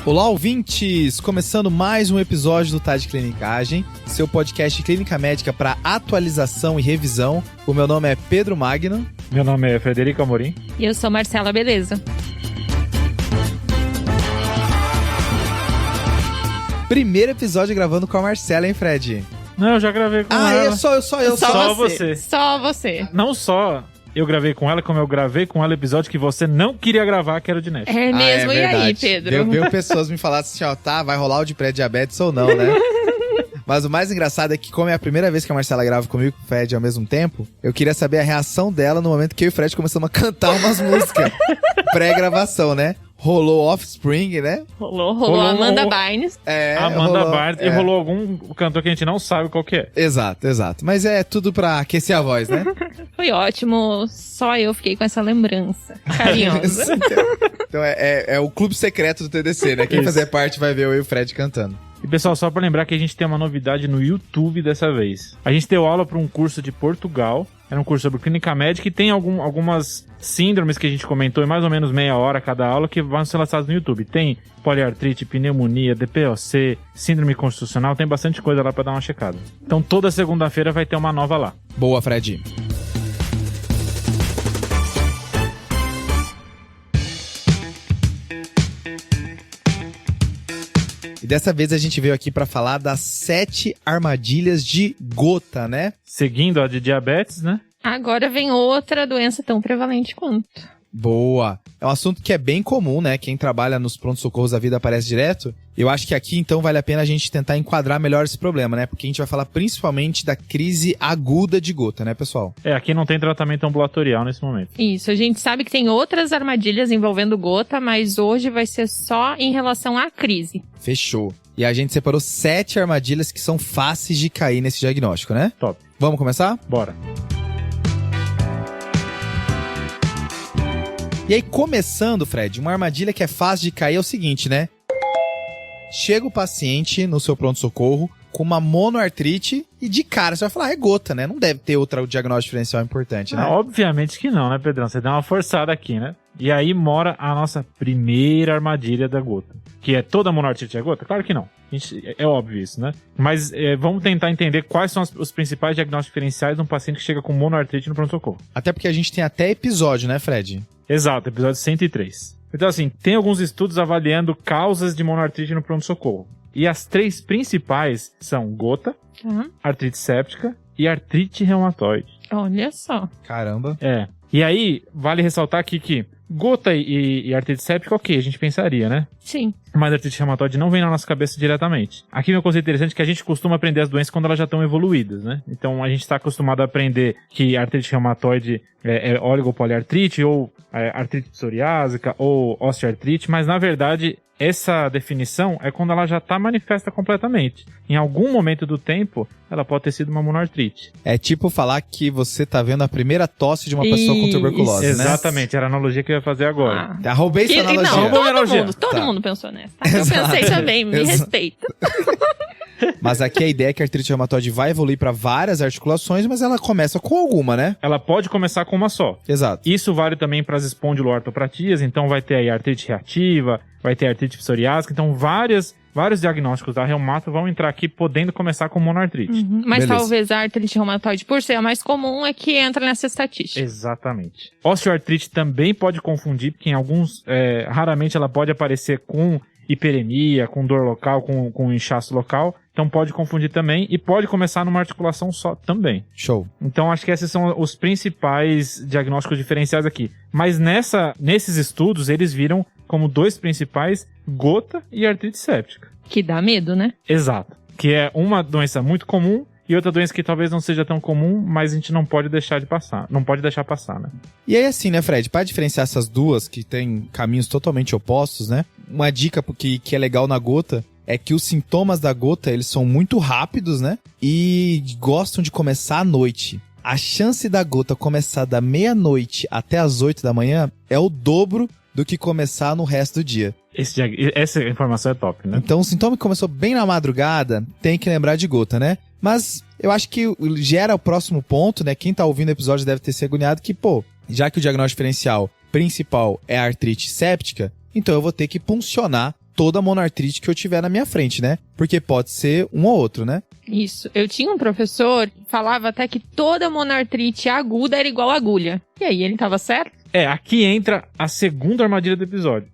Olá, ouvintes! Começando mais um episódio do Tá de Clinicagem, seu podcast de clínica médica para atualização e revisão. O meu nome é Pedro Magno. Meu nome é Frederico Amorim. E eu sou Marcela Beleza. Primeiro episódio gravando com a Marcela, hein, Fred? Não, eu já gravei com ela. Ah, é só eu. Só você. Só você. Não só eu gravei com ela, como eu gravei com ela episódio que você não queria gravar, que era o de Nash. É mesmo, e aí, Pedro? Veio pessoas me falar assim, ó, tá, vai rolar o de pré-diabetes ou não, né? Mas o mais engraçado é que, como é a primeira vez que a Marcela grava comigo e com o Fred ao mesmo tempo, eu queria saber a reação dela no momento que eu e o Fred começamos a cantar umas músicas pré-gravação, né? Rolou Offspring, né? Rolou Amanda Bynes. Amanda Bynes. E rolou algum cantor que a gente não sabe qual que é. Exato. Mas é tudo pra aquecer a voz, né? Foi ótimo. Só eu fiquei com essa lembrança carinhosa. Então é o clube secreto do TDC, né? Quem fazer parte vai ver eu e o Fred cantando. E pessoal, só pra lembrar que a gente tem uma novidade no YouTube dessa vez. A gente deu aula para um curso de Portugal. Era um curso sobre clínica médica e tem algumas síndromes que a gente comentou em mais ou menos meia hora cada aula que vão ser lançadas no YouTube. Tem poliartrite, pneumonia, DPOC, síndrome constitucional, tem bastante coisa lá pra dar uma checada. Então toda segunda-feira vai ter uma nova lá. Boa, Fred. E dessa vez a gente veio aqui pra falar das 7 armadilhas de gota, né? Seguindo a de diabetes, né? Agora vem outra doença tão prevalente quanto. Boa. É um assunto que é bem comum, né? Quem trabalha nos pronto-socorros da vida aparece direto. Eu acho que aqui, então, vale a pena a gente tentar enquadrar melhor esse problema, né? Porque a gente vai falar principalmente da crise aguda de gota, né, pessoal? Aqui não tem tratamento ambulatorial nesse momento. Isso, a gente sabe que tem outras armadilhas envolvendo gota, mas hoje vai ser só em relação à crise. Fechou. E a gente separou 7 armadilhas que são fáceis de cair nesse diagnóstico, né? Top. Vamos começar? Bora. E aí, começando, Fred, uma armadilha que é fácil de cair é o seguinte, né? Chega o paciente no seu pronto-socorro com uma monoartrite e de cara você vai falar, é gota, né? Não deve ter outro diagnóstico diferencial importante, né? Obviamente que não, né, Pedrão? Você deu uma forçada aqui, né? E aí mora a nossa primeira armadilha da gota. Que é toda monoartrite é gota? Claro que não. É óbvio isso, né? Mas vamos tentar entender quais são os principais diagnósticos diferenciais de um paciente que chega com monoartrite no pronto-socorro. Até porque a gente tem até episódio, né, Fred? Exato, episódio 103. Então, assim, tem alguns estudos avaliando causas de monoartrite no pronto-socorro. E as 3 principais são gota, artrite séptica e artrite reumatoide. Olha só. Caramba. E aí, vale ressaltar aqui que gota e artrite séptica, ok, a gente pensaria, né? Sim. Mas a artrite reumatoide não vem na nossa cabeça diretamente. Aqui vem um conceito interessante que a gente costuma aprender as doenças quando elas já estão evoluídas, né? Então a gente está acostumado a aprender que a artrite reumatoide é oligopoliartrite ou artrite psoriásica ou osteoartrite, mas na verdade essa definição é quando ela já está manifesta completamente. Em algum momento do tempo, ela pode ter sido uma monoartrite. É tipo falar que você tá vendo a primeira tosse de uma pessoa com tuberculose, né? Exatamente, era a analogia que eu ia fazer agora. Roubei essa analogia. Não, todo mundo pensou nessa. Tá? Eu pensei também, me respeita. Mas aqui a ideia é que a artrite reumatoide vai evoluir para várias articulações, mas ela começa com alguma, né? Ela pode começar com uma só. Exato. Isso vale também para as espondiloartropatias, então vai ter aí artrite reativa, vai ter artrite psoriásica, então vários diagnósticos da reumato vão entrar aqui podendo começar com monoartrite. Mas beleza. Talvez a artrite reumatoide, por ser a mais comum, é que entra nessa estatística. Exatamente. Osteoartrite também pode confundir, porque em alguns, raramente ela pode aparecer com hiperemia, com dor local, com inchaço local. Então pode confundir também e pode começar numa articulação só também. Show. Então acho que esses são os principais diagnósticos diferenciais aqui. Mas nesses estudos eles viram como 2 principais gota e artrite séptica. Que dá medo, né? Exato. Que é uma doença muito comum e outra doença que talvez não seja tão comum, mas a gente não pode deixar passar, né? E aí assim, né, Fred, para diferenciar essas duas que têm caminhos totalmente opostos, né? Uma dica que é legal na gota é que os sintomas da gota, eles são muito rápidos, né? E gostam de começar à noite. A chance da gota começar da meia-noite até as 8 da manhã é o dobro do que começar no resto do dia. Essa informação é top, né? Então, o sintoma que começou bem na madrugada, tem que lembrar de gota, né? Mas eu acho que gera o próximo ponto, né? Quem tá ouvindo o episódio deve ter se agoniado que, já que o diagnóstico diferencial principal é a artrite séptica, então eu vou ter que puncionar toda a monoartrite que eu tiver na minha frente, né? Porque pode ser um ou outro, né? Isso. Eu tinha um professor que falava até que toda monoartrite aguda era igual agulha. E aí, ele tava certo? Aqui entra a segunda armadilha do episódio.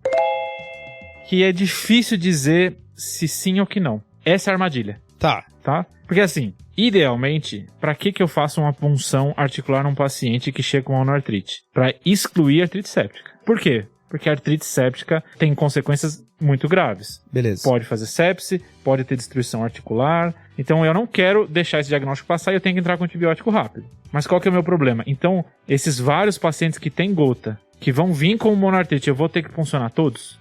Que é difícil dizer se sim ou que não. Essa é a armadilha, Tá. tá? Porque assim, idealmente, pra que eu faço uma punção articular num paciente que chega com monoartrite? Pra excluir a artrite séptica. Por quê? Porque a artrite séptica tem consequências muito graves. Beleza. Pode fazer sepse, pode ter destruição articular. Então eu não quero deixar esse diagnóstico passar e eu tenho que entrar com antibiótico rápido. Mas qual que é o meu problema? Então, esses vários pacientes que têm gota, que vão vir com monoartrite, eu vou ter que funcionar todos?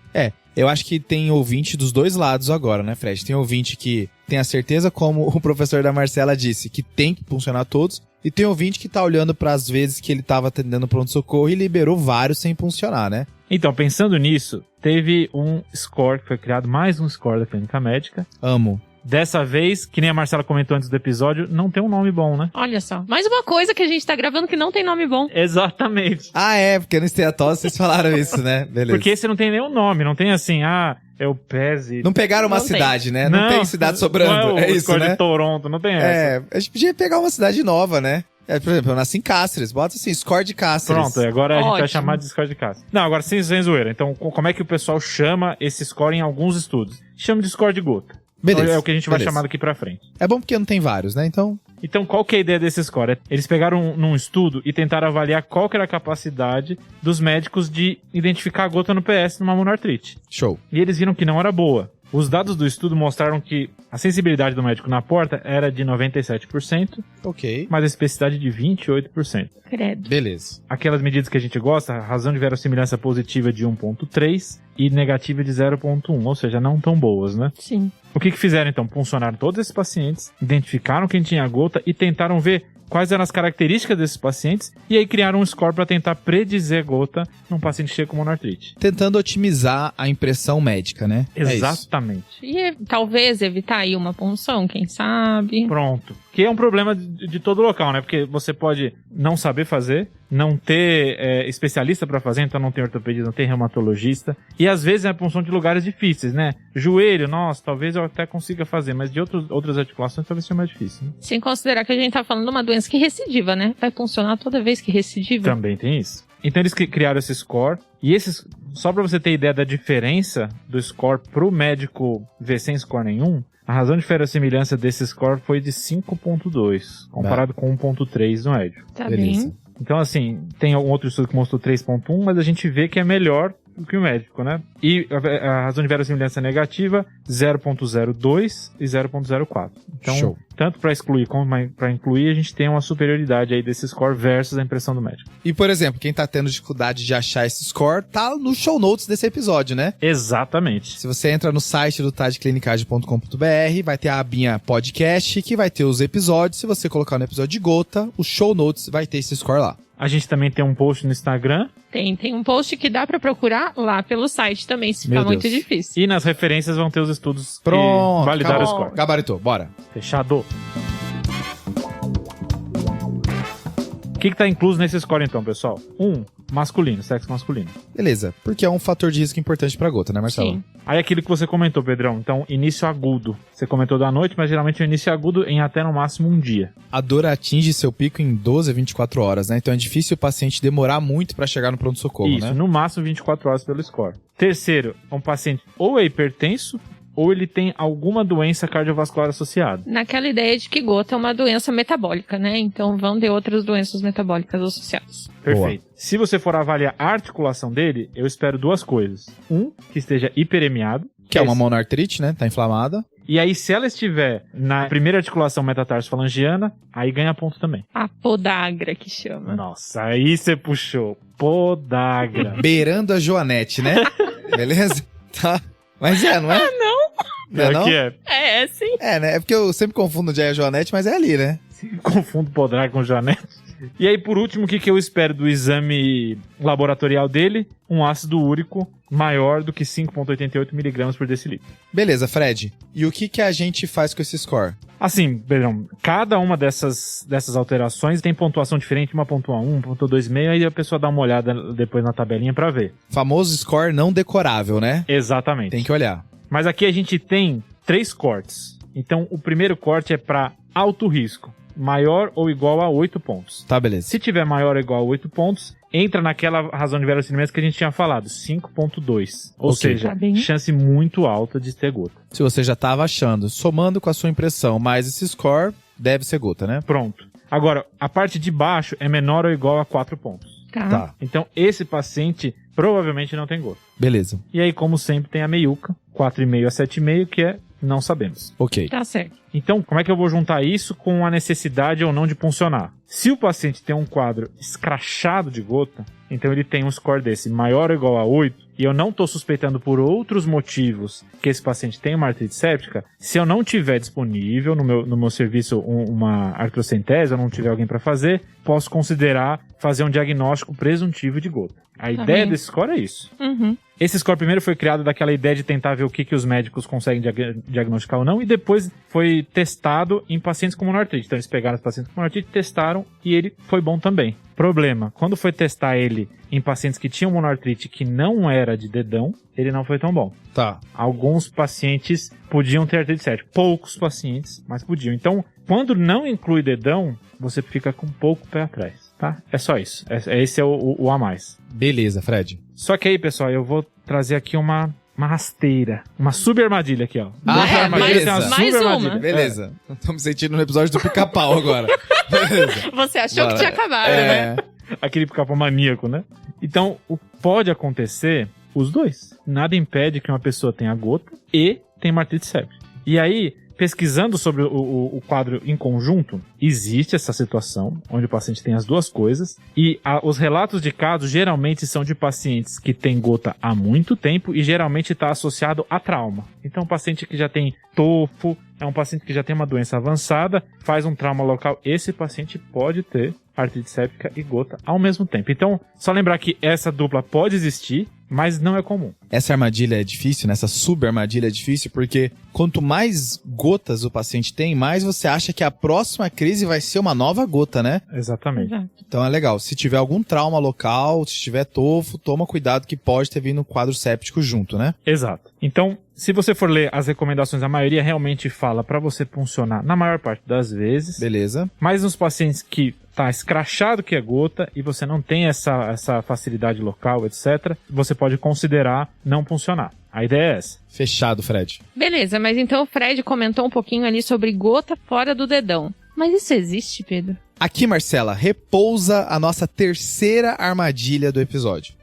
Eu acho que tem ouvinte dos dois lados agora, né, Fred? Tem ouvinte que tem a certeza, como o professor da Marcela disse, que tem que funcionar todos. E tem ouvinte que tá olhando para as vezes que ele tava atendendo pronto-socorro e liberou vários sem funcionar, né? Então, pensando nisso, teve um score que foi criado, mais um score da clínica médica. Amo. Dessa vez, que nem a Marcela comentou antes do episódio, não tem um nome bom, né? Olha só. Mais uma coisa que a gente tá gravando que não tem nome bom. Exatamente. Porque no esteatose vocês falaram isso, né? Beleza. Porque esse não tem nenhum nome, não tem assim, eu pese... Não pegaram uma Não tem. cidade, né? Não tem cidade sobrando, não é o isso, score né? de Toronto, não tem essa. A gente podia pegar uma cidade nova, né? Por exemplo, eu nasci em Cáceres, bota assim, score de Cáceres. Pronto, agora a gente vai Ótimo. chamar de score de casa. Não, agora sem zoeira. Então, como é que o pessoal chama esse score em alguns estudos? Chama de score de gota. Beleza. Então, é o que a gente vai beleza. chamar daqui pra frente. É bom porque não tem vários, né? Então, qual que é a ideia desse score? Eles pegaram num estudo e tentaram avaliar qual que era a capacidade dos médicos de identificar a gota no PS numa monoartrite. Show. E eles viram que não era boa. Os dados do estudo mostraram que a sensibilidade do médico na porta era de 97%, Ok. mas a especificidade de 28%. Credo. Beleza. Aquelas medidas que a gente gosta, a razão de verossimilhança positiva de 1.3 e negativa de 0.1, ou seja, não tão boas, né? Sim. O que fizeram então? Puncionaram todos esses pacientes, identificaram quem tinha gota e tentaram ver quais eram as características desses pacientes e aí criaram um score para tentar predizer gota num paciente cheio com monoartrite. Tentando otimizar a impressão médica, né? É isso. Exatamente. E talvez evitar aí uma punção, quem sabe? Pronto. Que é um problema de todo local, né? Porque você pode não saber fazer, não ter especialista para fazer, então não tem ortopedista, não tem reumatologista. E às vezes é a punção de lugares difíceis, né? Joelho, nossa, talvez eu até consiga fazer, mas de outras articulações talvez seja mais difícil. Né? Sem considerar que a gente tá falando de uma doença que recidiva, né? Vai funcionar toda vez que recidiva. Também tem isso. Então eles criaram esse score, e esses, só para você ter ideia da diferença do score pro médico ver sem score nenhum, a razão de verossimilhança desse score foi de 5.2, comparado com 1.3 no médio. Tá Beleza. bem. Então, assim, tem um outro estudo que mostrou 3.1, mas a gente vê que é melhor do que o médico, né? E a razão de verossimilhança negativa, 0.02 e 0.04. Então, Show. tanto para excluir como para incluir, a gente tem uma superioridade aí desse score versus a impressão do médico. E, por exemplo, quem tá tendo dificuldade de achar esse score, tá no show notes desse episódio, né? Exatamente. Se você entra no site do tadclinicagem.com.br, vai ter a abinha podcast, que vai ter os episódios. Se você colocar no episódio de gota, o show notes vai ter esse score lá. A gente também tem um post no Instagram. Tem um post que dá pra procurar lá pelo site também, se ficar Meu muito Deus. difícil. E nas referências vão ter os estudos Pronto. que validaram o acabou. score. Gabaritou, bora. Fechado. O que tá incluso nesse score então, pessoal? Masculino, sexo masculino. Beleza, porque é um fator de risco importante pra gota, né, Marcelo? Sim. Aí aquilo que você comentou, Pedrão. Então, início agudo. Você comentou da noite, mas geralmente o início agudo em até no máximo um dia. A dor atinge seu pico em 12 a 24 horas, né? Então é difícil o paciente demorar muito pra chegar no pronto-socorro, Isso, né? no máximo 24 horas pelo score. Terceiro, um paciente ou é hipertenso ou ele tem alguma doença cardiovascular associada. Naquela ideia de que gota é uma doença metabólica, né? Então vão ter outras doenças metabólicas associadas. Perfeito. Se você for avaliar a articulação dele, eu espero duas coisas. Que esteja hiperemiado. Que é uma monoartrite, né? Tá inflamada. E aí, se ela estiver na primeira articulação metatarsofalangiana, aí ganha ponto também. A podagra que chama. Nossa, aí você puxou. Podagra. Beirando a Joanete, né? Beleza? Tá. Mas não é? Não é não? que é. É, sim. É, né? É porque eu sempre confundo Jay e a Joanete, mas é ali, né? Confundo podagra com janete. E aí, por último, o que eu espero do exame laboratorial dele? Um ácido úrico maior do que 5,88 mg por decilitro. Beleza, Fred. E o que a gente faz com esse score? Assim, Pedrão, cada uma dessas alterações tem pontuação diferente, uma pontua 1, pontua 2,5, aí a pessoa dá uma olhada depois na tabelinha pra ver. Famoso score não decorável, né? Exatamente. Tem que olhar. Mas aqui a gente tem 3 cortes. Então, o primeiro corte é para alto risco, maior ou igual a 8 pontos. Tá, beleza. Se tiver maior ou igual a 8 pontos, entra naquela razão de verossimilhança que a gente tinha falado, 5.2. Ou Ok. seja, Tá bem. chance muito alta de ter gota. Se você já tava achando, somando com a sua impressão mais esse score, deve ser gota, né? Pronto. Agora, a parte de baixo é menor ou igual a 4 pontos. Tá, Então, esse paciente provavelmente não tem gota. beleza. E aí, como sempre, tem a meiuca, 4,5 a 7,5, que é não sabemos. Ok. Tá certo. Então, como é que eu vou juntar isso com a necessidade ou não de puncionar? Se o paciente tem um quadro escrachado de gota, então ele tem um score desse maior ou igual a 8, e eu não estou suspeitando por outros motivos que esse paciente tem uma artrite séptica, se eu não tiver disponível no meu serviço uma artrocentese, ou não tiver alguém para fazer, posso considerar fazer um diagnóstico presuntivo de gota. A ideia bem. desse score é isso. Uhum. Esse score primeiro foi criado daquela ideia de tentar ver o que os médicos conseguem diagnosticar ou não, e depois foi testado em pacientes com monoartrite. Então eles pegaram os pacientes com monoartrite, testaram e ele foi bom também. Problema, quando foi testar ele em pacientes que tinham monoartrite que não era de dedão, ele não foi tão bom. Tá. Alguns pacientes podiam ter artrite séptica, poucos pacientes, mas podiam. Então, quando não inclui dedão, você fica com um pouco pé atrás, tá? É só isso. Esse é o a mais. Beleza, Fred. Só que aí, pessoal, eu vou trazer aqui uma rasteira, uma subarmadilha aqui, ó. Ah, Dentro da armadilha beleza. tem uma Mais subarmadilha. uma. Beleza. Estamos sentindo no episódio do pica-pau agora. Beleza. Você achou Bora. que tinha acabado, né? Aquele pica-pau maníaco, né? Então, pode acontecer os dois. Nada impede que uma pessoa tenha gota e tenha uma artrite séptica. E aí, pesquisando sobre o quadro em conjunto, existe essa situação onde o paciente tem as duas coisas e os relatos de casos geralmente são de pacientes que têm gota há muito tempo e geralmente está associado a trauma. Então, um paciente que já tem tofo, é um paciente que já tem uma doença avançada, faz um trauma local, esse paciente pode ter artrite séptica e gota ao mesmo tempo. Então, só lembrar que essa dupla pode existir, mas não é comum. Essa armadilha é difícil, né? Essa subarmadilha é difícil, porque quanto mais gotas o paciente tem, mais você acha que a próxima crise vai ser uma nova gota, né? Exatamente. Exato. Então é legal. Se tiver algum trauma local, se tiver tofo, toma cuidado que pode ter vindo um quadro séptico junto, né? Exato. Então, se você for ler as recomendações, a maioria realmente fala para você puncionar na maior parte das vezes. Beleza. Mas nos pacientes que tá escrachado que é gota e você não tem essa facilidade local, etc., você pode considerar não puncionar. A ideia é essa. Fechado, Fred. Beleza, mas então o Fred comentou um pouquinho ali sobre gota fora do dedão. Mas isso existe, Pedro? Aqui, Marcela, repousa a nossa terceira armadilha do episódio.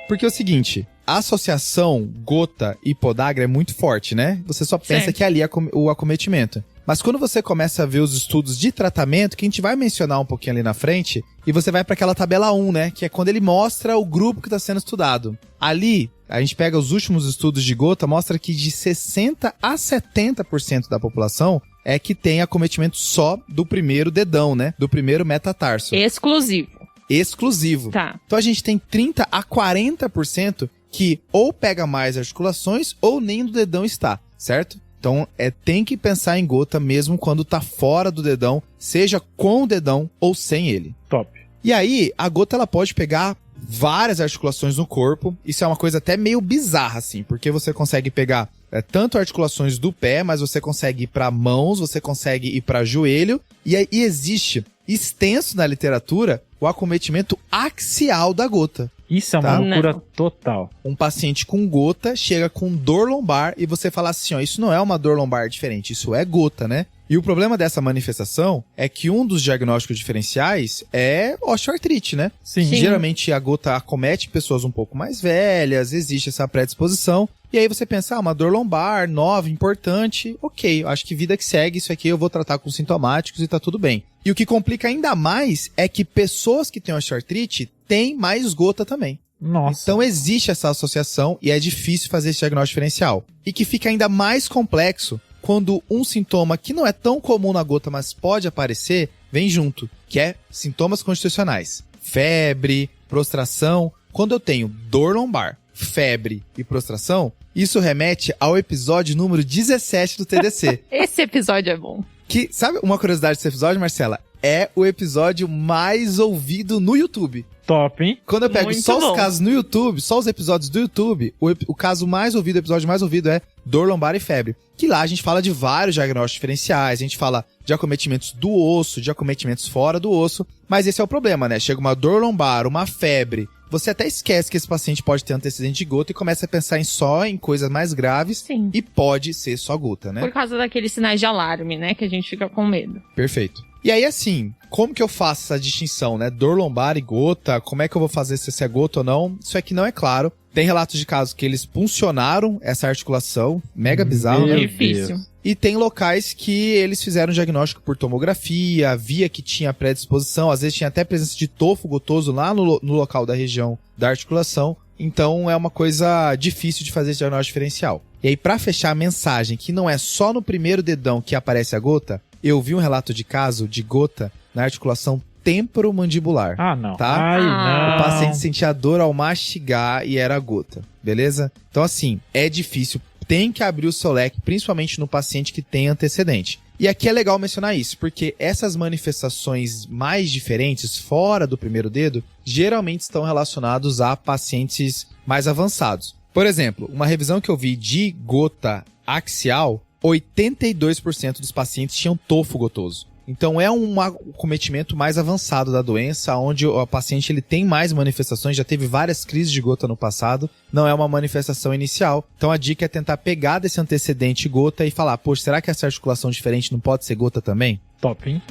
Porque é o seguinte, a associação gota e podagra é muito forte, né? Você só pensa Certo. que ali é o acometimento. Mas quando você começa a ver os estudos de tratamento, que a gente vai mencionar um pouquinho ali na frente, e você vai para aquela tabela 1, né? Que é quando ele mostra o grupo que está sendo estudado. Ali, a gente pega os últimos estudos de gota, mostra que de 60% a 70% da população é que tem acometimento só do primeiro dedão, né? Do primeiro metatarso. Exclusivo. Exclusivo. Tá. Então a gente tem 30% a 40% que ou pega mais articulações ou nem do dedão está, certo? Então tem que pensar em gota mesmo quando tá fora do dedão, seja com o dedão ou sem ele. Top. E aí, a gota ela pode pegar várias articulações no corpo. Isso é uma coisa até meio bizarra, assim, porque você consegue pegar tanto articulações do pé, mas você consegue ir para mãos, você consegue ir para joelho. E existe, extenso na literatura, o acometimento axial da gota. Isso é uma Tá. loucura Não. total. Um paciente com gota chega com dor lombar e você fala assim, ó, isso não é uma dor lombar diferente, isso é gota, né? E o problema dessa manifestação é que um dos diagnósticos diferenciais é osteoartrite, né? Sim. Sim. Geralmente a gota acomete pessoas um pouco mais velhas, existe essa predisposição. E aí você pensa, uma dor lombar, nova, importante, ok, acho que vida que segue, isso aqui eu vou tratar com sintomáticos e tá tudo bem. E o que complica ainda mais é que pessoas que têm osteoartrite têm mais gota também. Nossa. Então existe essa associação e é difícil fazer esse diagnóstico diferencial. E que fica ainda mais complexo quando um sintoma que não é tão comum na gota, mas pode aparecer, vem junto, que é sintomas constitucionais. Febre, prostração. Quando eu tenho dor lombar, febre e prostração, isso remete ao episódio número 17 do TDC. Esse episódio é bom. Que, sabe uma curiosidade desse episódio, Marcela? é o episódio mais ouvido no YouTube. Top, hein? Quando eu pego Muito só bom. os casos no YouTube, só os episódios do YouTube, o caso mais ouvido, o episódio mais ouvido é dor lombar e febre. Que lá a gente fala de vários diagnósticos diferenciais, a gente fala de acometimentos do osso, de acometimentos fora do osso, mas esse é o problema, né? Chega uma dor lombar, uma febre, você até esquece que esse paciente pode ter antecedente de gota e começa a pensar só em coisas mais graves. Sim. E pode ser só gota, né? Por causa daqueles sinais de alarme, né? Que a gente fica com medo. Perfeito. E aí, assim, como que eu faço essa distinção, né? Dor lombar e gota, como é que eu vou fazer se é gota ou não? Isso aqui não é claro. Tem relatos de casos que eles puncionaram essa articulação, mega bizarro, Meu né? Difícil. Deus. E tem locais que eles fizeram diagnóstico por tomografia, via que tinha predisposição, às vezes tinha até presença de tofo gotoso lá no local da região da articulação. Então é uma coisa difícil de fazer esse diagnóstico diferencial. E aí, pra fechar a mensagem, que não é só no primeiro dedão que aparece a gota, eu vi um relato de caso de gota na articulação temporomandibular. Ah, não. Tá? Ai, não. O paciente sentia dor ao mastigar e era gota, beleza? Então, assim, é difícil. Tem que abrir o seu leque, principalmente no paciente que tem antecedente. E aqui é legal mencionar isso, porque essas manifestações mais diferentes, fora do primeiro dedo, geralmente estão relacionados a pacientes mais avançados. Por exemplo, uma revisão que eu vi de gota axial, 82% dos pacientes tinham tofo gotoso. Então é um acometimento mais avançado da doença, onde o paciente ele tem mais manifestações, já teve várias crises de gota no passado, não é uma manifestação inicial. Então a dica é tentar pegar desse antecedente gota e falar, poxa, será que essa articulação diferente não pode ser gota também? Top, hein?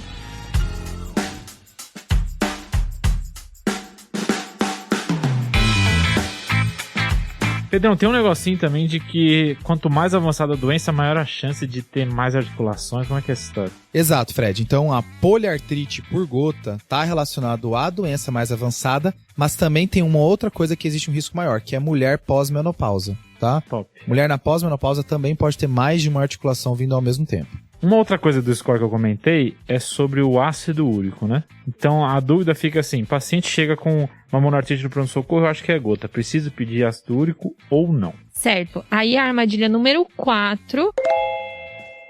Pedrão, tem um negocinho também de que quanto mais avançada a doença, maior a chance de ter mais articulações. Como é que é essa história? Exato, Fred. Então a poliartrite por gota está relacionado à doença mais avançada, mas também tem uma outra coisa que existe um risco maior, que é mulher pós-menopausa, tá? Top. Mulher na pós-menopausa também pode ter mais de uma articulação vindo ao mesmo tempo. Uma outra coisa do score que eu comentei é sobre o ácido úrico, né? Então a dúvida fica assim, paciente chega com uma monoartrite no pronto-socorro, eu acho que é gota, preciso pedir ácido úrico ou não? Certo. Aí a armadilha número 4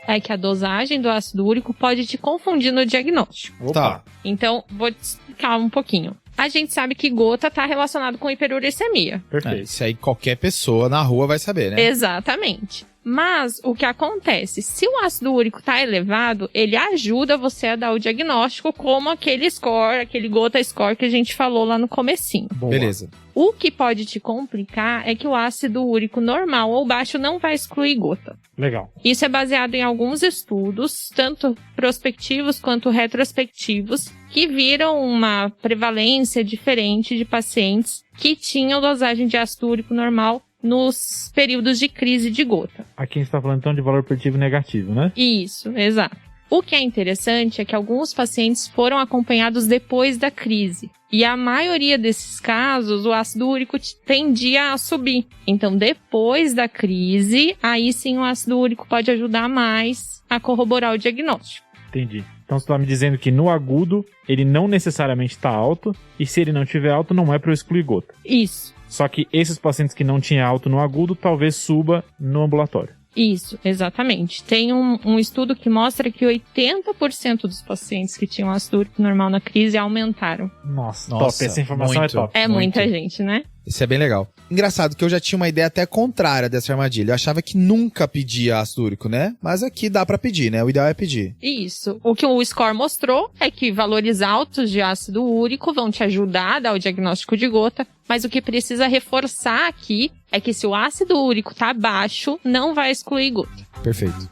é que a dosagem do ácido úrico pode te confundir no diagnóstico. Tá. Então, vou te explicar um pouquinho. A gente sabe que gota está relacionado com hiperuricemia. Perfeito. Isso aí qualquer pessoa na rua vai saber, né? Exatamente. Mas o que acontece? Se o ácido úrico está elevado, ele ajuda você a dar o diagnóstico, como aquele score, aquele gota score que a gente falou lá no comecinho. Boa. Beleza. O que pode te complicar é que o ácido úrico normal ou baixo não vai excluir gota. Legal. Isso é baseado em alguns estudos, tanto prospectivos quanto retrospectivos, que viram uma prevalência diferente de pacientes que tinham dosagem de ácido úrico normal nos períodos de crise de gota. Aqui a gente está falando então de valor preditivo negativo, né? Isso, exato. O que é interessante é que alguns pacientes foram acompanhados depois da crise. E a maioria desses casos, o ácido úrico tendia a subir. Então, depois da crise, aí sim o ácido úrico pode ajudar mais a corroborar o diagnóstico. Entendi. Então você está me dizendo que no agudo ele não necessariamente está alto, e se ele não tiver alto não é para eu excluir gota. Isso. Só que esses pacientes que não tinham alto no agudo, talvez suba no ambulatório. Isso, exatamente. Tem um estudo que mostra que 80% dos pacientes que tinham ácido úrico normal na crise aumentaram. Nossa, Nossa, top. Essa informação muito. é top. É Muito. muita gente, né? Isso é bem legal. Engraçado que eu já tinha uma ideia até contrária dessa armadilha. Eu achava que nunca pedia ácido úrico, né? Mas aqui dá pra pedir, né? O ideal é pedir. Isso. O que o score mostrou é que valores altos de ácido úrico vão te ajudar a dar o diagnóstico de gota, mas o que precisa reforçar aqui é que se o ácido úrico tá baixo, não vai excluir gota. Perfeito.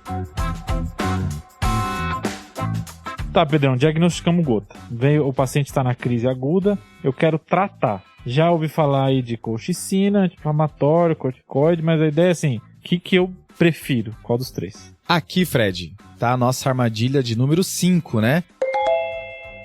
Tá, Pedrão, diagnosticamos gota. O paciente está na crise aguda, eu quero tratar. Já ouvi falar aí de colchicina, anti-inflamatório, corticoide, mas a ideia é assim, o que eu prefiro? Qual dos três? Aqui, Fred, tá a nossa armadilha de número 5, né?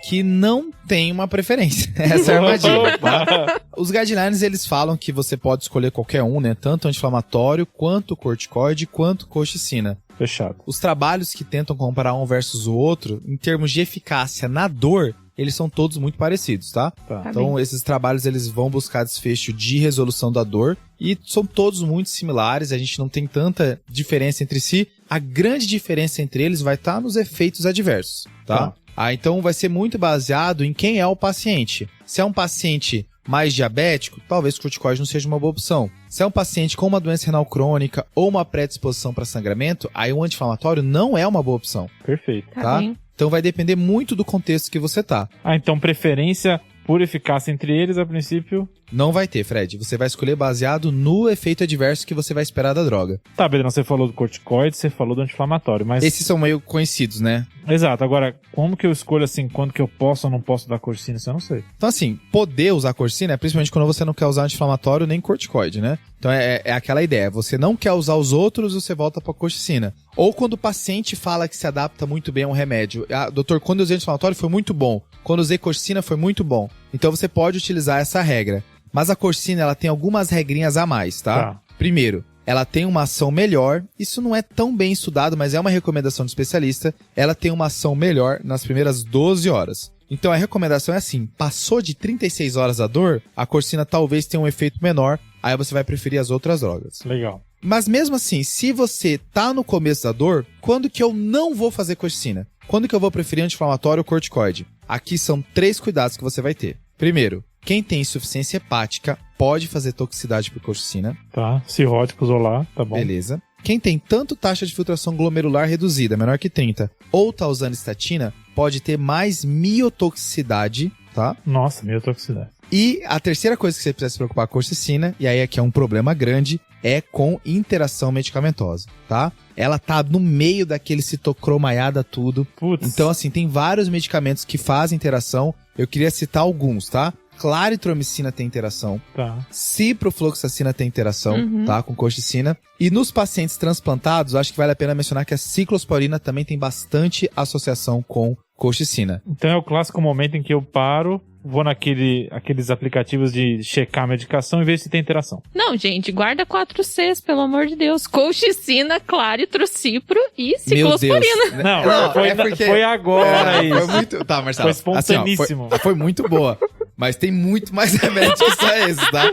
Que não tem uma preferência. Essa é a armadilha. Tá? Os guidelines, eles falam que você pode escolher qualquer um, né? Tanto anti-inflamatório, quanto corticoide, quanto colchicina. Fechado. Os trabalhos que tentam comparar um versus o outro, em termos de eficácia na dor, eles são todos muito parecidos, tá? Tá. Então, esses trabalhos, eles vão buscar desfecho de resolução da dor e são todos muito similares, a gente não tem tanta diferença entre si. A grande diferença entre eles vai estar nos efeitos adversos, tá? Então vai ser muito baseado em quem é o paciente. Se é um paciente mais diabético, talvez o corticoide não seja uma boa opção. Se é um paciente com uma doença renal crônica ou uma predisposição para sangramento, aí um anti-inflamatório não é uma boa opção. Perfeito. Tá? Então vai depender muito do contexto que você tá. Então preferência por eficácia entre eles, a princípio... Não vai ter, Fred. Você vai escolher baseado no efeito adverso que você vai esperar da droga. Tá, Pedrão, você falou do corticoide, você falou do anti-inflamatório, mas... Esses são meio conhecidos, né? Exato. Agora, como que eu escolho, assim, quando que eu posso ou não posso dar corsina? Isso eu não sei. Então, assim, poder usar corsina é principalmente quando você não quer usar anti-inflamatório nem corticoide, né? Então, é aquela ideia. Você não quer usar os outros, você volta pra corsicina. Ou quando o paciente fala que se adapta muito bem a um remédio. Doutor, quando eu usei anti-inflamatório foi muito bom. Quando eu usei corsicina foi muito bom. Então, você pode utilizar essa regra. Mas a corsicina, ela tem algumas regrinhas a mais, tá? Primeiro, ela tem uma ação melhor. Isso não é tão bem estudado, mas é uma recomendação de especialista. Ela tem uma ação melhor nas primeiras 12 horas. Então a recomendação é assim, passou de 36 horas a dor, a corsicina talvez tenha um efeito menor, aí você vai preferir as outras drogas. Legal. Mas mesmo assim, se você tá no começo da dor, quando que eu não vou fazer corsicina? Quando que eu vou preferir anti-inflamatório ou corticoide? Aqui são 3 cuidados que você vai ter. Primeiro, quem tem insuficiência hepática pode fazer toxicidade por corsicina. Tá, cirróticos ou lá, tá bom. Beleza. Quem tem tanto taxa de filtração glomerular reduzida, menor que 30, ou tá usando estatina, pode ter mais miotoxicidade, tá? Nossa, miotoxicidade. E a terceira coisa que você precisa se preocupar com a corsicina, e aí aqui é um problema grande, é com interação medicamentosa, tá? Ela tá no meio daquele citocromaiada tudo. Putz. Então, assim, tem vários medicamentos que fazem interação. Eu queria citar alguns, tá? Claritromicina tem interação. Tá. Ciprofloxacina tem interação, tá? Com corsicina. E nos pacientes transplantados, acho que vale a pena mencionar que a ciclosporina também tem bastante associação com corsicina. Então é o clássico momento em que eu paro, vou aqueles aplicativos de checar a medicação e ver se tem interação. Não, gente, guarda 4 Cs, pelo amor de Deus. Colchicina, claritro, cipro e ciclosporina. Não, foi agora isso. Foi muito... Tá, Marcelo. Foi espontaníssimo. Assim, foi muito boa. Mas tem muito mais remédio que só esse, tá?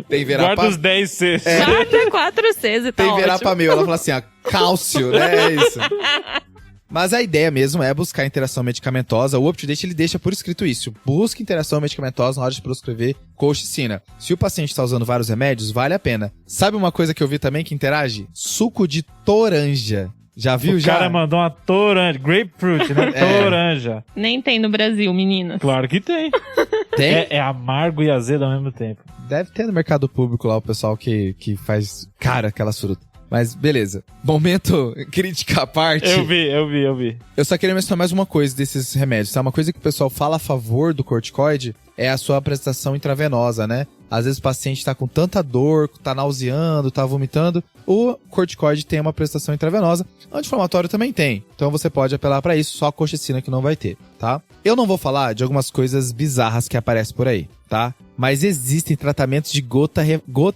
Tem verapamil. Guarda os 10 Cs. Guarda 4 Cs e tá Tem verapamil. Ela fala assim, cálcio, né? É isso. Mas a ideia mesmo é buscar interação medicamentosa. O UpToDate, ele deixa por escrito isso. Busque interação medicamentosa na hora de prescrever colchicina. Se o paciente está usando vários remédios, vale a pena. Sabe uma coisa que eu vi também que interage? Suco de toranja. Já viu? O cara mandou uma toranja, grapefruit, né? Toranja. Nem tem no Brasil, meninas. Claro que tem. Tem? É amargo e azedo ao mesmo tempo. Deve ter no mercado público lá o pessoal que faz aquelas frutas. Mas beleza. Momento crítica à parte. Eu vi. Eu só queria mencionar mais uma coisa desses remédios, tá? Uma coisa que o pessoal fala a favor do corticoide é a sua apresentação intravenosa, né? Às vezes o paciente tá com tanta dor, tá nauseando, tá vomitando. O corticoide tem uma apresentação intravenosa. Anti-inflamatório também tem. Então você pode apelar pra isso, só a corsicina que não vai ter, tá? Eu não vou falar de algumas coisas bizarras que aparecem por aí, tá? Mas existem tratamentos de gota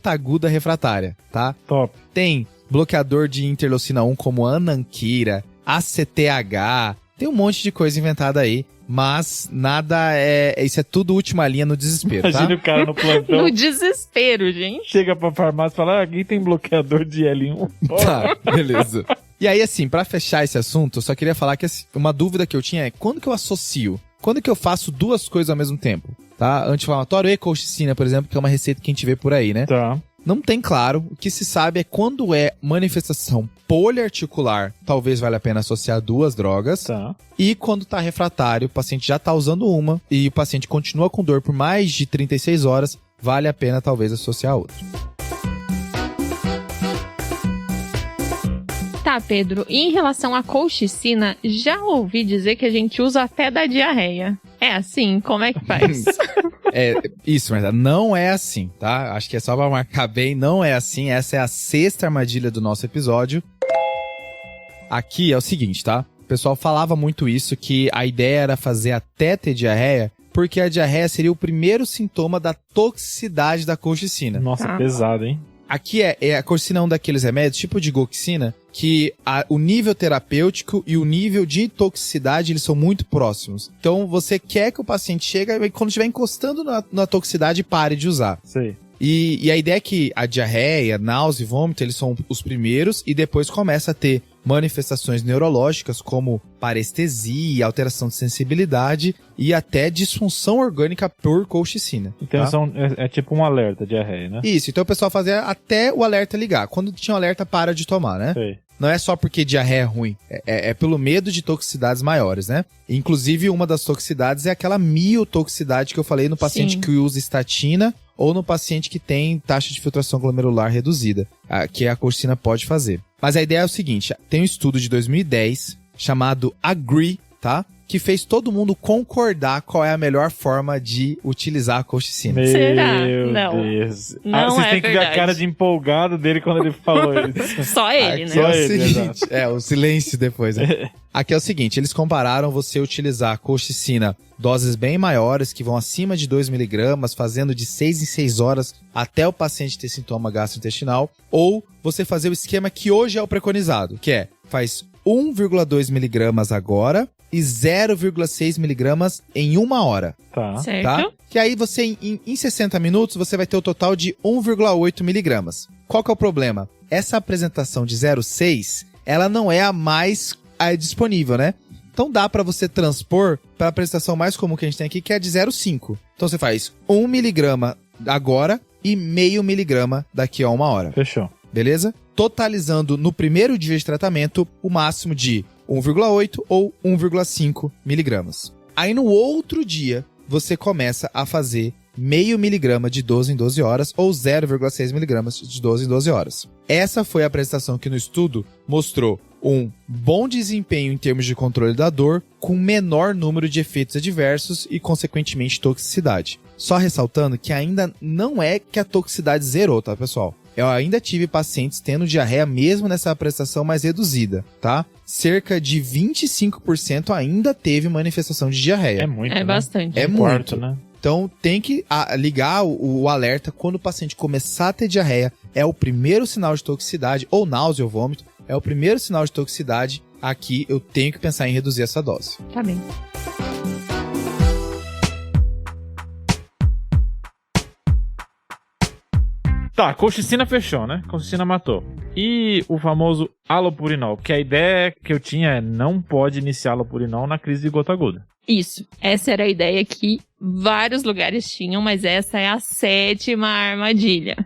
aguda refratária, tá? Top. Tem bloqueador de interleucina 1 como ananquira, ACTH, tem um monte de coisa inventada aí, mas nada isso é tudo última linha no desespero, Imagina tá? o cara no plantão. No desespero, gente. Chega pra farmácia e fala, aqui tem bloqueador de L1. Tá, beleza. E aí, assim, pra fechar esse assunto, eu só queria falar que assim, uma dúvida que eu tinha é, quando que eu associo? Quando que eu faço duas coisas ao mesmo tempo? Tá? Anti-inflamatório e colchicina, por exemplo, que é uma receita que a gente vê por aí, né? Tá. Não tem claro. O que se sabe é quando é manifestação poliarticular, talvez valha a pena associar duas drogas. Tá. E quando tá refratário, o paciente já tá usando uma e o paciente continua com dor por mais de 36 horas, vale a pena talvez associar a outra. Tá, Pedro, e em relação à colchicina, já ouvi dizer que a gente usa até da diarreia. É assim? Como é que faz? Isso, mas não é assim, tá? Acho que é só pra marcar bem, não é assim. Essa é a 6ª armadilha do nosso episódio. Aqui é o seguinte, tá? O pessoal falava muito isso, que a ideia era fazer até ter diarreia, porque a diarreia seria o primeiro sintoma da toxicidade da colchicina. Nossa, pesado, hein? Aqui a colchicina é um daqueles remédios, tipo de goxina, que o nível terapêutico e o nível de toxicidade, eles são muito próximos. Então, você quer que o paciente chegue e quando estiver encostando na toxicidade, pare de usar. Sei. E a ideia é que a diarreia, náusea e vômito, eles são os primeiros e depois começa a ter manifestações neurológicas como parestesia, alteração de sensibilidade e até disfunção orgânica por colchicina. Então tá? é tipo um alerta, diarreia, né? Isso, então o pessoal fazia até o alerta ligar. Quando tinha o alerta, para de tomar, né? Sei. Não é só porque diarreia é ruim, é pelo medo de toxicidades maiores, né? Inclusive, uma das toxicidades é aquela miotoxicidade que eu falei no paciente que usa estatina ou no paciente que tem taxa de filtração glomerular reduzida, que a colchicina pode fazer. Mas a ideia é o seguinte, tem um estudo de 2010 chamado AGREE, tá? Que fez todo mundo concordar qual é a melhor forma de utilizar a colchicina. Será? Meu Não. Deus. Não vocês é têm que ver a verdade. cara de empolgado dele quando ele falou isso. Só ele, Aqui né? é o ele, seguinte, o silêncio depois, né? Aqui é o seguinte, eles compararam você utilizar a colchicina doses bem maiores, que vão acima de 2mg, fazendo de 6 em 6 horas até o paciente ter sintoma gastrointestinal, ou você fazer o esquema que hoje é o preconizado, que é, faz 1,2mg agora e 0,6mg em 1 hora. Tá. Certo? Tá? Que aí você, em 60 minutos, você vai ter o total de 1,8mg. Qual que é o problema? Essa apresentação de 0,6, ela não é a mais disponível, né? Então dá pra você transpor para a apresentação mais comum que a gente tem aqui, que é a de 0,5. Então você faz 1mg agora e 0,5mg daqui a 1 hora. Fechou. Beleza? Totalizando no primeiro dia de tratamento o máximo de 1,8 ou 1,5mg. Aí no outro dia, você começa a fazer 0,5mg de 12 em 12 horas ou 0,6mg de 12 em 12 horas. Essa foi a apresentação que no estudo mostrou um bom desempenho em termos de controle da dor, com menor número de efeitos adversos e, consequentemente, toxicidade. Só ressaltando que ainda não é que a toxicidade zerou, tá, pessoal? Eu ainda tive pacientes tendo diarreia mesmo nessa apresentação mais reduzida, tá? Cerca de 25% ainda teve manifestação de diarreia. É muito, É né? bastante. É Um muito. quarto, né? Então tem que ligar o alerta quando o paciente começar a ter diarreia. É o primeiro sinal de toxicidade, ou náusea ou vômito. É o primeiro sinal de toxicidade. Aqui eu tenho que pensar em reduzir essa dose. Tá bem. Tá, colchicina fechou, né? Colchicina matou. E o famoso alopurinol, que a ideia que eu tinha é não pode iniciar alopurinol na crise de gota aguda. Isso. Essa era a ideia que vários lugares tinham, mas essa é a 7ª armadilha.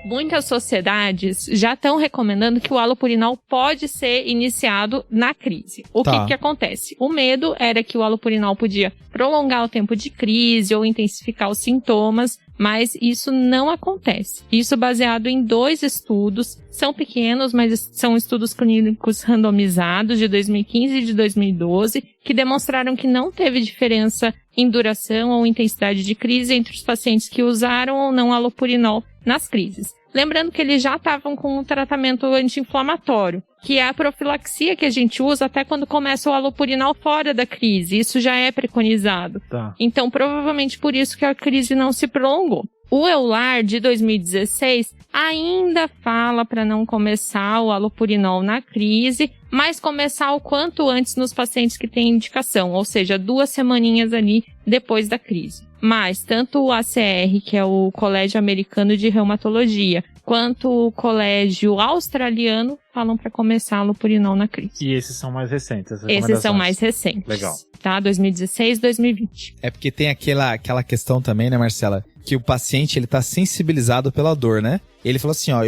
Muitas sociedades já estão recomendando que o alopurinol pode ser iniciado na crise. O que acontece? O medo era que o alopurinol podia prolongar o tempo de crise ou intensificar os sintomas, mas isso não acontece. Isso baseado em 2 estudos, são pequenos, mas são estudos clínicos randomizados de 2015 e de 2012, que demonstraram que não teve diferença em duração ou intensidade de crise entre os pacientes que usaram ou não alopurinol nas crises. Lembrando que eles já estavam com um tratamento anti-inflamatório, que é a profilaxia que a gente usa até quando começa o alopurinol fora da crise. Isso já é preconizado. Tá. Então, provavelmente por isso que a crise não se prolongou. O EULAR de 2016 ainda fala para não começar o alopurinol na crise, mas começar o quanto antes nos pacientes que têm indicação, ou seja, 2 semaninhas ali depois da crise. Mas tanto o ACR, que é o Colégio Americano de Reumatologia, quanto o Colégio Australiano falam para começar alopurinol na crise. E esses são mais recentes, as Esses são mais recentes. Legal. Tá? 2016, 2020. É porque tem aquela questão também, né, Marcela? Que o paciente, ele tá sensibilizado pela dor, né? Ele falou assim, ó,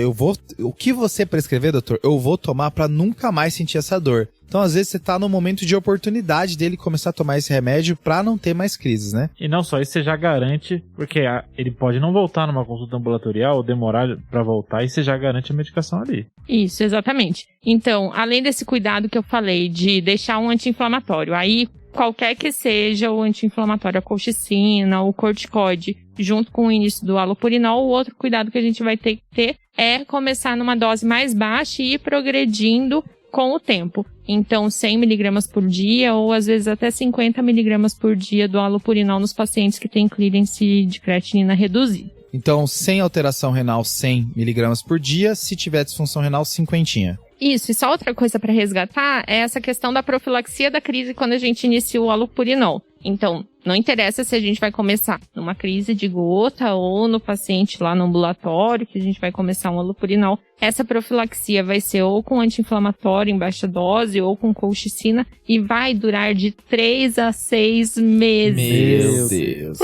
o que você prescrever, doutor, eu vou tomar pra nunca mais sentir essa dor. Então, às vezes, você tá no momento de oportunidade dele começar a tomar esse remédio pra não ter mais crises, né? E não só isso, você já garante, porque ele pode não voltar numa consulta ambulatorial ou demorar pra voltar, e você já garante a medicação ali. Isso, exatamente. Então, além desse cuidado que eu falei de deixar um anti-inflamatório, aí qualquer que seja o anti-inflamatório, a colchicina, o corticoide, junto com o início do alopurinol, o outro cuidado que a gente vai ter que ter é começar numa dose mais baixa e ir progredindo com o tempo. Então, 100 mg por dia ou às vezes até 50 mg por dia do alopurinol nos pacientes que têm clearance de creatinina reduzida. Então, sem alteração renal, 100 mg por dia. Se tiver disfunção renal, 50. Isso, e só outra coisa para resgatar é essa questão da profilaxia da crise quando a gente inicia o alopurinol. Então, Não interessa se a gente vai começar numa crise de gota ou no paciente lá no ambulatório, que a gente vai começar um alopurinol. Essa profilaxia vai ser ou com anti-inflamatório em baixa dose ou com colchicina e vai durar de 3 a 6 meses. Meu Deus.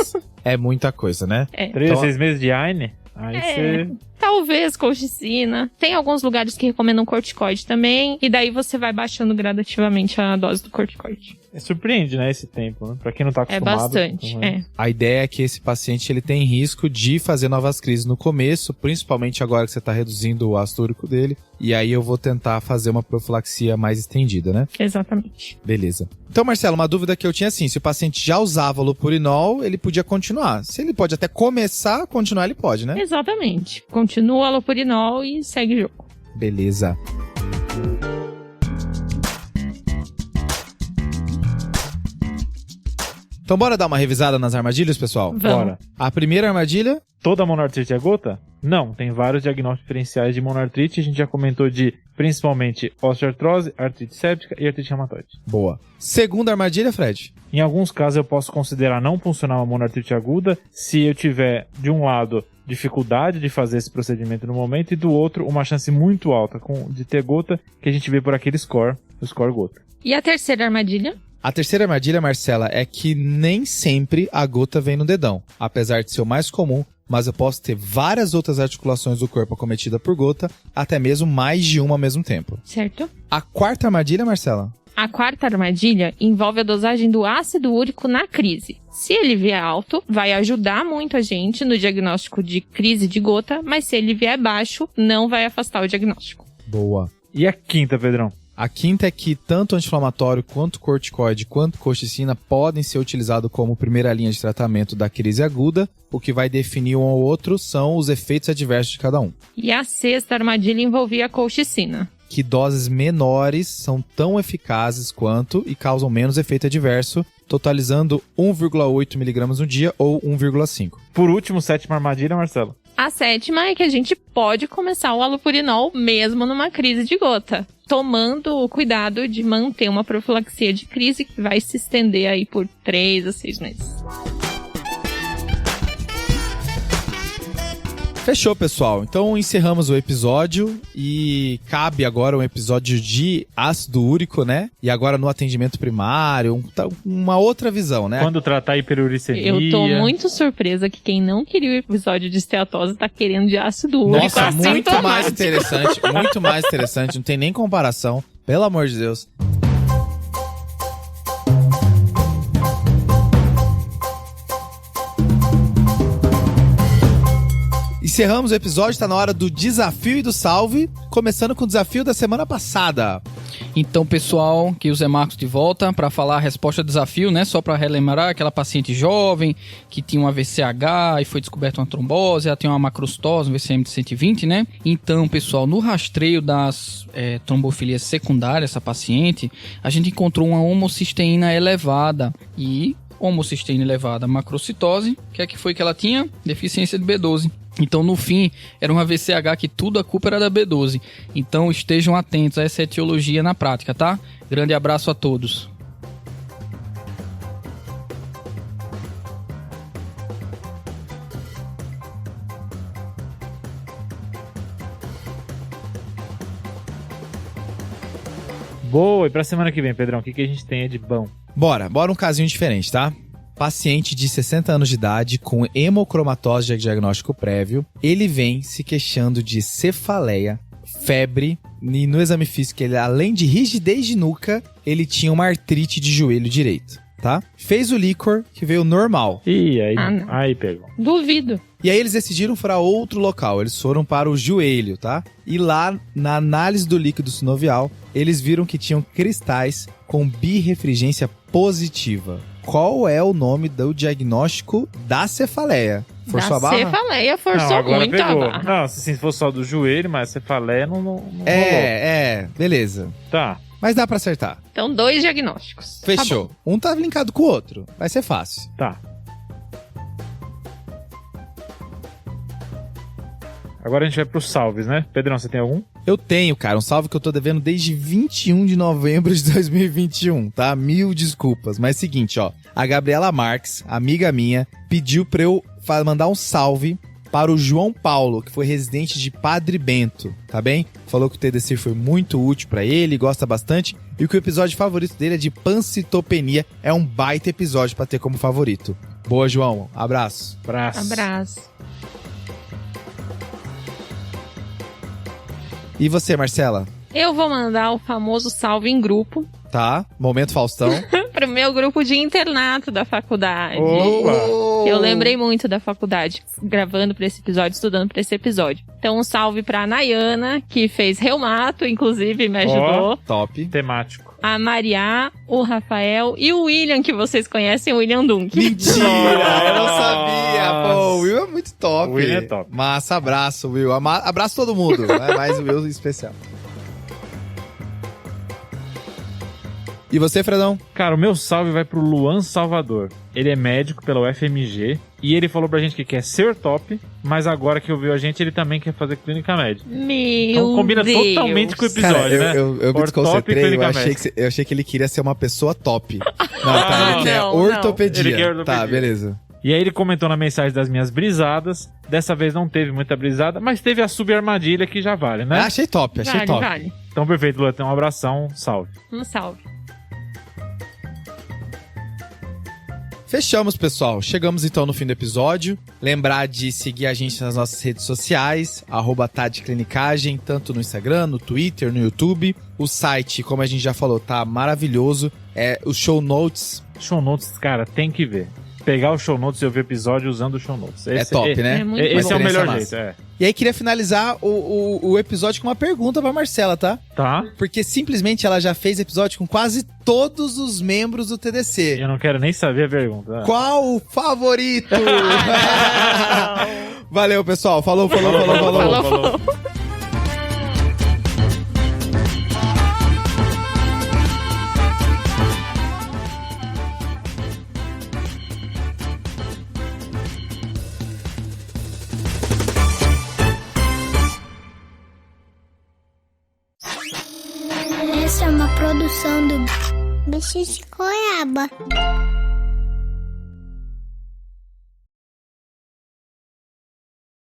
É muita coisa, né? 3 a 6 meses de AINE? Aí você... Talvez colchicina. Tem alguns lugares que recomendam corticoide também. E daí você vai baixando gradativamente a dose do corticoide. Surpreende, né, esse tempo, né? Pra quem não tá acostumado. É bastante, A ideia é que esse paciente ele tem risco de fazer novas crises no começo, principalmente agora que você tá reduzindo o ácido úrico dele. E aí eu vou tentar fazer uma profilaxia mais estendida, né? Exatamente. Beleza. Então, Marcelo, uma dúvida que eu tinha assim, se o paciente já usava alopurinol, ele podia continuar. Se ele pode até começar a continuar, ele pode, né? Exatamente. Continua o alopurinol e segue o jogo. Beleza. Então bora dar uma revisada nas armadilhas, pessoal? Vamos. Bora. A primeira armadilha... Toda monoartrite é gota? Não, tem vários diagnósticos diferenciais de monoartrite. A gente já comentou de, principalmente, osteoartrose, artrite séptica e artrite reumatoide. Boa. Segunda armadilha, Fred? Em alguns casos eu posso considerar não funcionar uma monoartrite aguda se eu tiver, de um lado, dificuldade de fazer esse procedimento no momento e do outro, uma chance muito alta de ter gota, que a gente vê por aquele score, o score gota. E a terceira armadilha? A terceira armadilha, Marcela, é que nem sempre a gota vem no dedão. Apesar de ser o mais comum, mas eu posso ter várias outras articulações do corpo acometidas por gota, até mesmo mais de uma ao mesmo tempo. Certo. A quarta armadilha, Marcela? A quarta armadilha envolve a dosagem do ácido úrico na crise. Se ele vier alto, vai ajudar muito a gente no diagnóstico de crise de gota, mas se ele vier baixo, não vai afastar o diagnóstico. Boa. E a quinta, Pedrão? A quinta é que tanto anti-inflamatório quanto corticoide quanto colchicina podem ser utilizados como primeira linha de tratamento da crise aguda. O que vai definir um ou outro são os efeitos adversos de cada um. E a sexta armadilha envolvia a colchicina. Que doses menores são tão eficazes quanto e causam menos efeito adverso, totalizando 1,8 mg no dia ou 1,5. Por último, sétima armadilha, Marcelo? A sétima é que a gente pode começar o alopurinol mesmo numa crise de gota, tomando o cuidado de manter uma profilaxia de crise que vai se estender aí por 3 a 6 meses. Fechou, pessoal. Então encerramos o episódio e cabe agora um episódio de ácido úrico, né? E agora no atendimento primário, uma outra visão, né? Quando tratar hiperuricemia. Eu tô muito surpresa que quem não queria o episódio de esteatose tá querendo de ácido úrico. Nossa, muito mais interessante, não tem nem comparação, pelo amor de Deus. Encerramos o episódio, tá na hora do desafio e do salve, começando com o desafio da semana passada. Então, pessoal, aqui o Zé Marcos de volta para falar a resposta ao desafio, né? Só para relembrar, aquela paciente jovem que tinha um AVCH e foi descoberta uma trombose, ela tem uma macrocitose, um VCM de 120, né? Então, pessoal, no rastreio das trombofilias secundárias, essa paciente, a gente encontrou uma homocisteína elevada e homocisteína elevada, macrocitose, que foi que ela tinha? Deficiência de B12. Então, no fim, era uma VCH que tudo a culpa era da B12. Então, estejam atentos a essa etiologia na prática, tá? Grande abraço a todos. Boa, e pra semana que vem, Pedrão, o que a gente tem de bom? Bora um casinho diferente, tá? Paciente de 60 anos de idade com hemocromatose de diagnóstico prévio, ele vem se queixando de cefaleia, febre, e no exame físico, ele, além de rigidez de nuca, ele tinha uma artrite de joelho direito, tá? Fez o líquor, que veio normal. Ih, aí pegou. Duvido. E aí eles decidiram furar outro local, eles foram para o joelho, tá? E lá, na análise do líquido sinovial, eles viram que tinham cristais com birrefringência positiva. Qual é o nome do diagnóstico da cefaleia? Forçou a barra? Cefaleia forçou muito a barra. Não, se fosse só do joelho, mas cefaleia não rolou. Beleza. Tá. Mas dá pra acertar. Então, 2 diagnósticos. Fechou. Tá um tá linkado com o outro. Vai ser fácil. Tá. Agora a gente vai pros salves, né? Pedrão, você tem algum? Eu tenho, cara, um salve que eu tô devendo desde 21 de novembro de 2021, tá? 1000 desculpas. Mas é o seguinte, ó. A Gabriela Marques, amiga minha, pediu pra eu mandar um salve para o João Paulo, que foi residente de Padre Bento, tá bem? Falou que o TDC foi muito útil pra ele, gosta bastante, e que o episódio favorito dele é de pancitopenia. É um baita episódio pra ter como favorito. Boa, João. Abraço. Abraço. E você, Marcela? Eu vou mandar o famoso salve em grupo Tá, momento Faustão. pro meu grupo de internato da faculdade. Opa! Eu lembrei muito da faculdade, gravando pra esse episódio, estudando pra esse episódio. Então, um salve pra Nayana, que fez reumato, inclusive, me ajudou. Top. Temático. A Maria, o Rafael e o William, que vocês conhecem, o William Dunk. Mentira, eu não sabia. Pô, o Will é muito top. O Will é top. Massa, abraço, Will. Abraço todo mundo, né? Mais o Will em especial. E você, Fredão? Cara, o meu salve vai pro Luan Salvador. Ele é médico pela UFMG e ele falou pra gente que quer ser top, mas agora que ouviu a gente, ele também quer fazer clínica média. Meu Então combina Deus. totalmente com o episódio, Cara, né? eu me For top e desconcentrei, clínica eu achei que ele queria ser uma pessoa top. Não, tá, ele quer não. ortopedia. Ele quer ortopedia. Tá, beleza. E aí ele comentou na mensagem das minhas brisadas. Dessa vez não teve muita brisada, mas teve a subarmadilha que já vale, né? Achei top, achei top. Vale. Então perfeito, Luan. Um abração, salve. Um salve. Fechamos, pessoal. Chegamos então no fim do episódio. Lembrar de seguir a gente nas nossas redes sociais, @tadclinicagem, tanto no Instagram, no Twitter, no YouTube. O site, como a gente já falou, tá maravilhoso. Os show notes. Show notes, cara, tem que ver. Pegar o show notes e ouvir o episódio usando o show notes. É top, né? É muito Esse é o bom. melhor Experiência jeito, E aí, queria finalizar o episódio com uma pergunta pra Marcela, tá? Tá? Porque simplesmente ela já fez episódio com quase todos os membros do TDC. Eu não quero nem saber a pergunta. Qual o favorito? Valeu, pessoal. Falou. Falou. Essa é uma produção do Bicho de Goiaba.